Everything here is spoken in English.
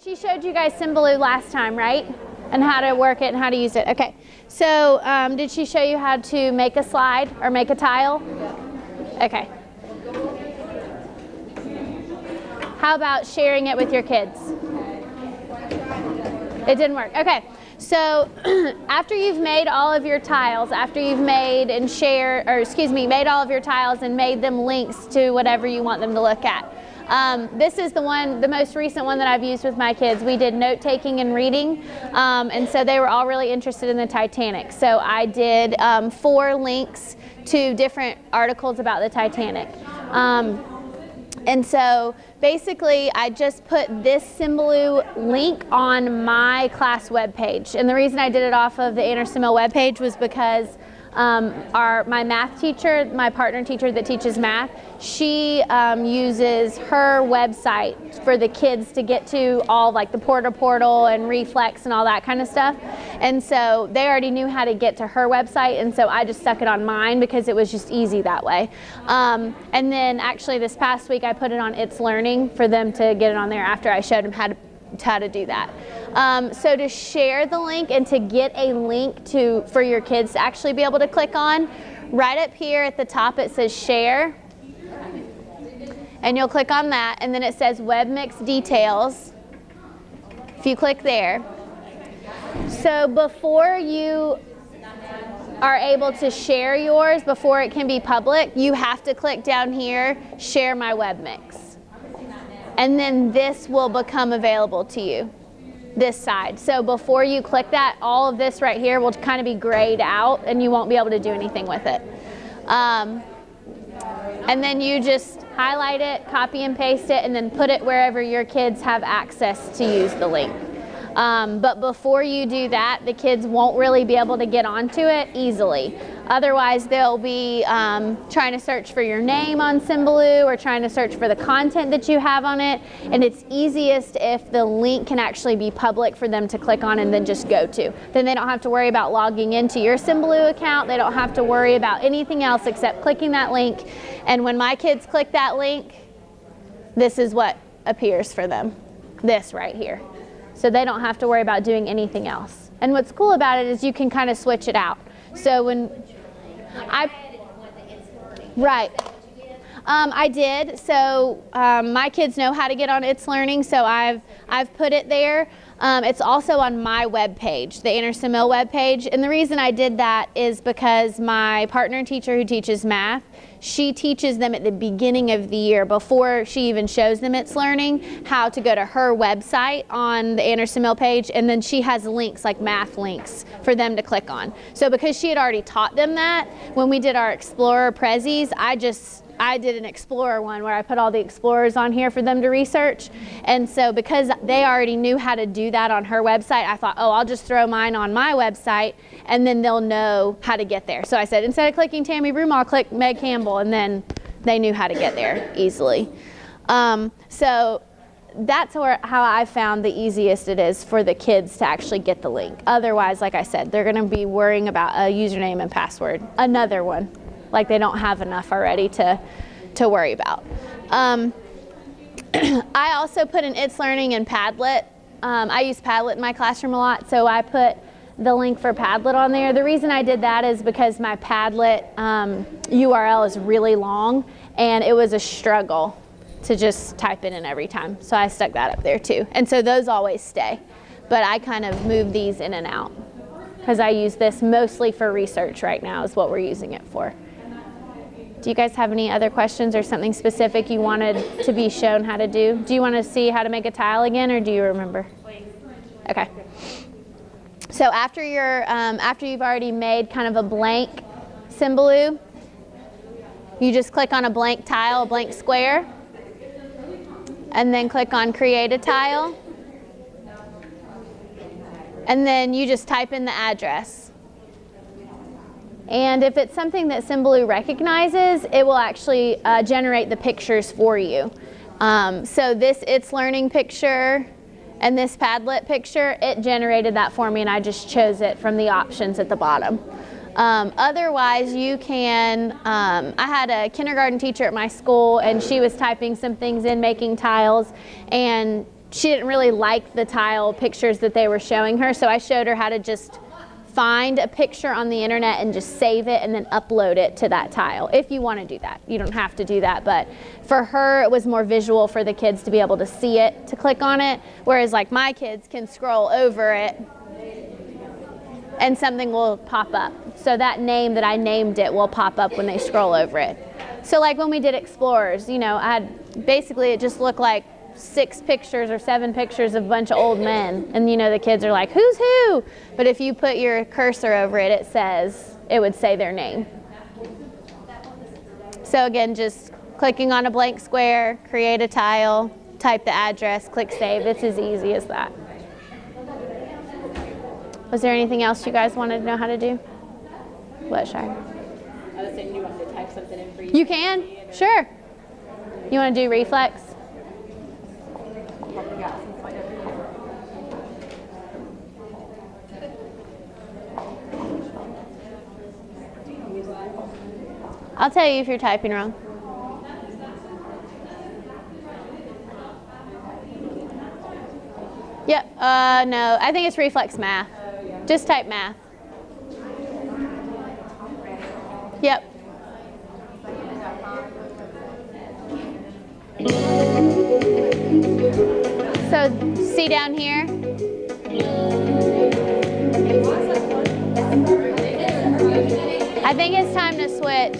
She showed you guys Symbaloo last time, right? And how to work it and how to use it. Okay. So did she show you how to make a slide or make a tile? Okay. How about sharing it with your kids? It didn't work. Okay. So after you've made all of your tiles, after you've made and made all of your tiles and made them links to whatever you want them to look at. This is the most recent one that I've used with my kids. We did note taking and reading, and so they were all really interested in the Titanic. So I did 4 links to different articles about the Titanic. And so basically I just put this Symbaloo link on my class webpage. And the reason I did it off of the Anderson Mill webpage was because my math teacher, my partner teacher that teaches math, she uses her website for the kids to get to all like the Portal and Reflex and all that kind of stuff. And so they already knew how to get to her website, and so I just stuck it on mine because it was just easy that way. And then actually this past week I put it on It's Learning for them to get it on there after I showed them how to do that. So to share the link and to get a link for your kids to actually be able to click on, right up here at the top it says share, and you'll click on that, and then it says WebMix details. If you click there, so before you are able to share yours, before it can be public, you have to click down here, share my WebMix. And then this will become available to you, this side. So before you click that, all of this right here will kind of be grayed out and you won't be able to do anything with it. And then you just highlight it, copy and paste it, and then put it wherever your kids have access to use the link. But before you do that, the kids won't really be able to get onto it easily. Otherwise, they'll be trying to search for your name on Symbaloo or trying to search for the content that you have on it. And it's easiest if the link can actually be public for them to click on and then just go to. Then they don't have to worry about logging into your Symbaloo account. They don't have to worry about anything else except clicking that link. And when my kids click that link, this is what appears for them, this right here. So they don't have to worry about doing anything else. And what's cool about it is you can kind of switch it out. So when I did. So my kids know how to get on It's Learning, so I've put it there. It's also on my webpage, the Anderson Mill webpage. And the reason I did that is because my partner teacher who teaches math, she teaches them at the beginning of the year, before she even shows them It's Learning, how to go to her website on the Anderson Mill page, and then she has links, like math links, for them to click on. So because she had already taught them that, when we did our Explorer Prezzies, I did an Explorer one where I put all the Explorers on here for them to research. And so because they already knew how to do that on her website, I thought, oh, I'll just throw mine on my website and then they'll know how to get there. So I said, instead of clicking Tammy Broom, I'll click Meg Campbell, and then they knew how to get there easily. So that's how I found the easiest it is for the kids to actually get the link. Otherwise, like I said, they're going to be worrying about a username and password, another one. Like they don't have enough already to worry about. I also put an It's Learning and Padlet. I use Padlet in my classroom a lot, so I put the link for Padlet on there. The reason I did that is because my Padlet URL is really long, and it was a struggle to just type it in every time. So I stuck that up there too. And so those always stay. But I kind of move these in and out because I use this mostly for research right now is what we're using it for. Do you guys have any other questions or something specific you wanted to be shown how to do? Do you want to see how to make a tile again, or do you remember? Okay. So after you've already made kind of a blank Symbaloo, you just click on a blank tile, a blank square, and then click on Create a Tile. And then you just type in the address. And if it's something that Symbaloo recognizes, it will actually generate the pictures for you. So this It's Learning picture and this Padlet picture, it generated that for me, and I just chose it from the options at the bottom. Otherwise, you can, I had a kindergarten teacher at my school, and she was typing some things in, making tiles, and she didn't really like the tile pictures that they were showing her, so I showed her how to just find a picture on the internet and just save it and then upload it to that tile. If you want to do that, you don't have to do that, but for her it was more visual for the kids to be able to see it, to click on it, whereas like my kids can scroll over it and something will pop up. So that name that I named it will pop up when they scroll over it. So like when we did Explorers, you know, basically it just looked like 6 pictures or 7 pictures of a bunch of old men, and you know the kids are like, who's who? But if you put your cursor over it, it would say their name. So again, just clicking on a blank square, create a tile, type the address, click save. It's as easy as that. Was there anything else you guys wanted to know how to do? What, Shire? I was saying you wanted to type something in for you. You can, sure. You want to do reflex? I'll tell you if you're typing wrong. Yep, no, I think it's reflex math. Just type math. Yep. So see down here? I think it's time to switch.